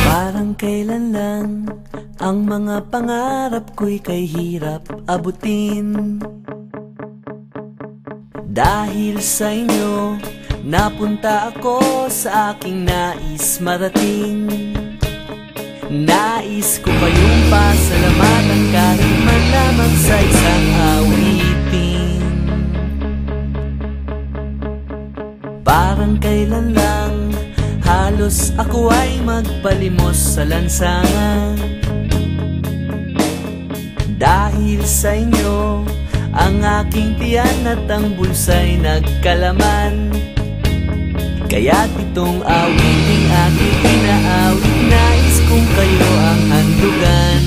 Parang kailan lang ang mga pangarap ko'y kay hirap abutin. Dahil sa inyo, napunta ako sa aking nais marating. Nais ko kayong pasalamatan kahit man lamang sa isang awitin. Parang kailan lang halos ako ay magpalimos sa lansangan. Dahil sa inyo, ang aking tiyan at ang bulsa'y nagkalaman. Kaya't itong awiting aking inaawit, nais kong kayo ang handugan.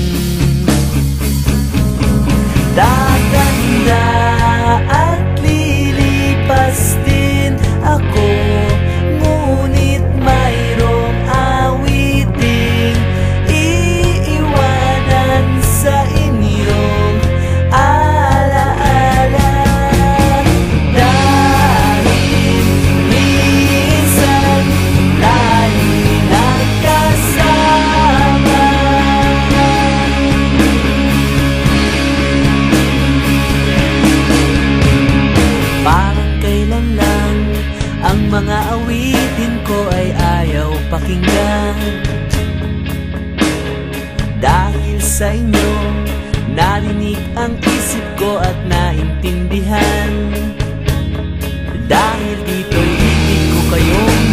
Tatanda at lilipas din ako, ngunit mayroong awiting iiwanan sa inyong alaala. Dahil minsan tayo'y nagkasama. Parang kailan lang ang mga awitin ko ay ayaw pakinggan. Dahil sa inyo, narinig ang isip ko at naintindihan. Dahil dito'y ibig ko kayong